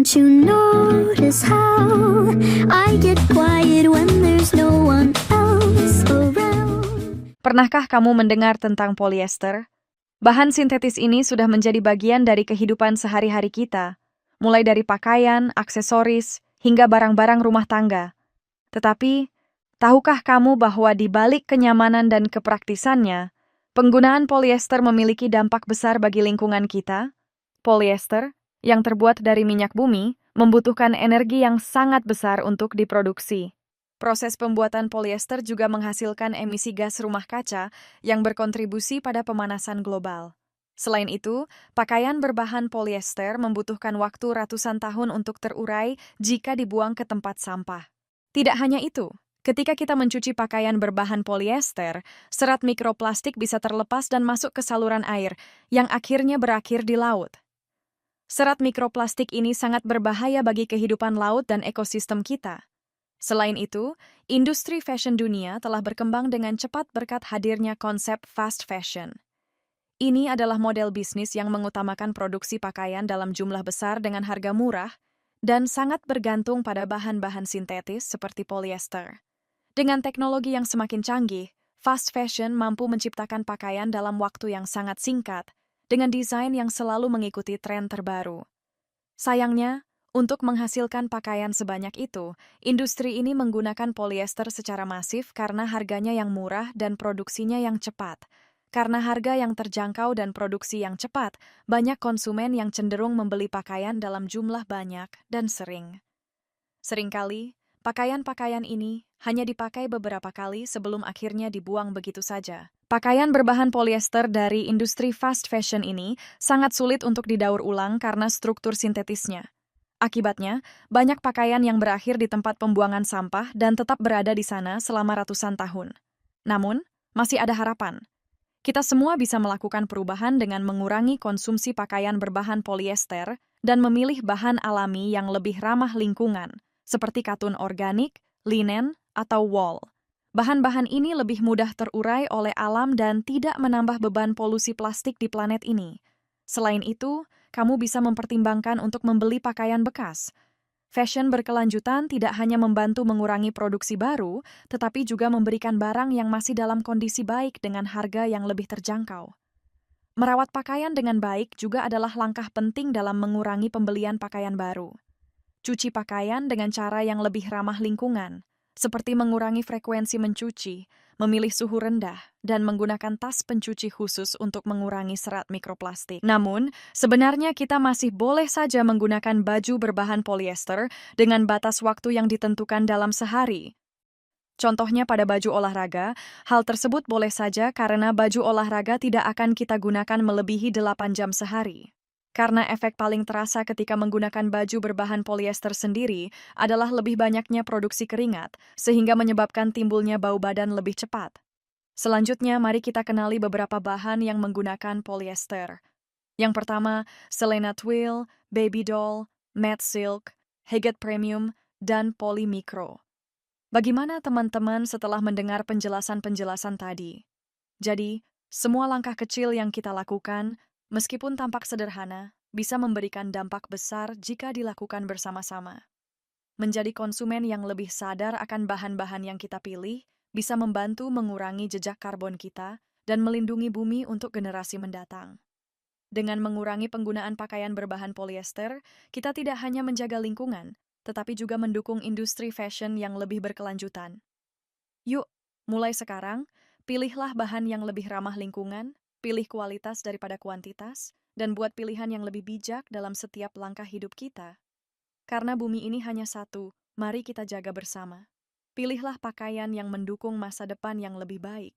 Don't you notice how I get quiet when there's no one else around? Pernahkah kamu mendengar tentang polyester? Bahan sintetis ini sudah menjadi bagian dari kehidupan sehari-hari kita, mulai dari pakaian, aksesoris, hingga barang-barang rumah tangga. Tetapi, tahukah kamu bahwa di balik kenyamanan dan kepraktisannya, penggunaan polyester memiliki dampak besar bagi lingkungan kita? Polyester, yang terbuat dari minyak bumi, membutuhkan energi yang sangat besar untuk diproduksi. Proses pembuatan polyester juga menghasilkan emisi gas rumah kaca yang berkontribusi pada pemanasan global. Selain itu, pakaian berbahan polyester membutuhkan waktu ratusan tahun untuk terurai jika dibuang ke tempat sampah. Tidak hanya itu, ketika kita mencuci pakaian berbahan polyester, serat mikroplastik bisa terlepas dan masuk ke saluran air, yang akhirnya berakhir di laut. Serat mikroplastik ini sangat berbahaya bagi kehidupan laut dan ekosistem kita. Selain itu, industri fashion dunia telah berkembang dengan cepat berkat hadirnya konsep fast fashion. Ini adalah model bisnis yang mengutamakan produksi pakaian dalam jumlah besar dengan harga murah dan sangat bergantung pada bahan-bahan sintetis seperti polyester. Dengan teknologi yang semakin canggih, fast fashion mampu menciptakan pakaian dalam waktu yang sangat singkat, dengan desain yang selalu mengikuti tren terbaru. Sayangnya, untuk menghasilkan pakaian sebanyak itu, industri ini menggunakan polyester secara masif karena harganya yang murah dan produksinya yang cepat. Karena harga yang terjangkau dan produksi yang cepat, banyak konsumen yang cenderung membeli pakaian dalam jumlah banyak dan sering. Seringkali, pakaian-pakaian ini hanya dipakai beberapa kali sebelum akhirnya dibuang begitu saja. Pakaian berbahan polyester dari industri fast fashion ini sangat sulit untuk didaur ulang karena struktur sintetisnya. Akibatnya, banyak pakaian yang berakhir di tempat pembuangan sampah dan tetap berada di sana selama ratusan tahun. Namun, masih ada harapan. Kita semua bisa melakukan perubahan dengan mengurangi konsumsi pakaian berbahan polyester dan memilih bahan alami yang lebih ramah lingkungan, seperti katun organik, linen, atau wool. Bahan-bahan ini lebih mudah terurai oleh alam dan tidak menambah beban polusi plastik di planet ini. Selain itu, kamu bisa mempertimbangkan untuk membeli pakaian bekas. Fashion berkelanjutan tidak hanya membantu mengurangi produksi baru, tetapi juga memberikan barang yang masih dalam kondisi baik dengan harga yang lebih terjangkau. Merawat pakaian dengan baik juga adalah langkah penting dalam mengurangi pembelian pakaian baru. Cuci pakaian dengan cara yang lebih ramah lingkungan, seperti mengurangi frekuensi mencuci, memilih suhu rendah, dan menggunakan tas pencuci khusus untuk mengurangi serat mikroplastik. Namun, sebenarnya kita masih boleh saja menggunakan baju berbahan polyester dengan batas waktu yang ditentukan dalam sehari. Contohnya pada baju olahraga, hal tersebut boleh saja karena baju olahraga tidak akan kita gunakan melebihi 8 jam sehari. Karena efek paling terasa ketika menggunakan baju berbahan polyester sendiri adalah lebih banyaknya produksi keringat, sehingga menyebabkan timbulnya bau badan lebih cepat. Selanjutnya, mari kita kenali beberapa bahan yang menggunakan polyester. Yang pertama, Selena Twill, Baby Doll, Matte Silk, Higet Premium, dan Polymicro. Bagaimana teman-teman setelah mendengar penjelasan-penjelasan tadi? Jadi, semua langkah kecil yang kita lakukan, meskipun tampak sederhana, bisa memberikan dampak besar jika dilakukan bersama-sama. Menjadi konsumen yang lebih sadar akan bahan-bahan yang kita pilih bisa membantu mengurangi jejak karbon kita dan melindungi bumi untuk generasi mendatang. Dengan mengurangi penggunaan pakaian berbahan polyester, kita tidak hanya menjaga lingkungan, tetapi juga mendukung industri fashion yang lebih berkelanjutan. Yuk, mulai sekarang, pilihlah bahan yang lebih ramah lingkungan, pilih kualitas daripada kuantitas, dan buat pilihan yang lebih bijak dalam setiap langkah hidup kita. Karena bumi ini hanya satu, mari kita jaga bersama. Pilihlah pakaian yang mendukung masa depan yang lebih baik.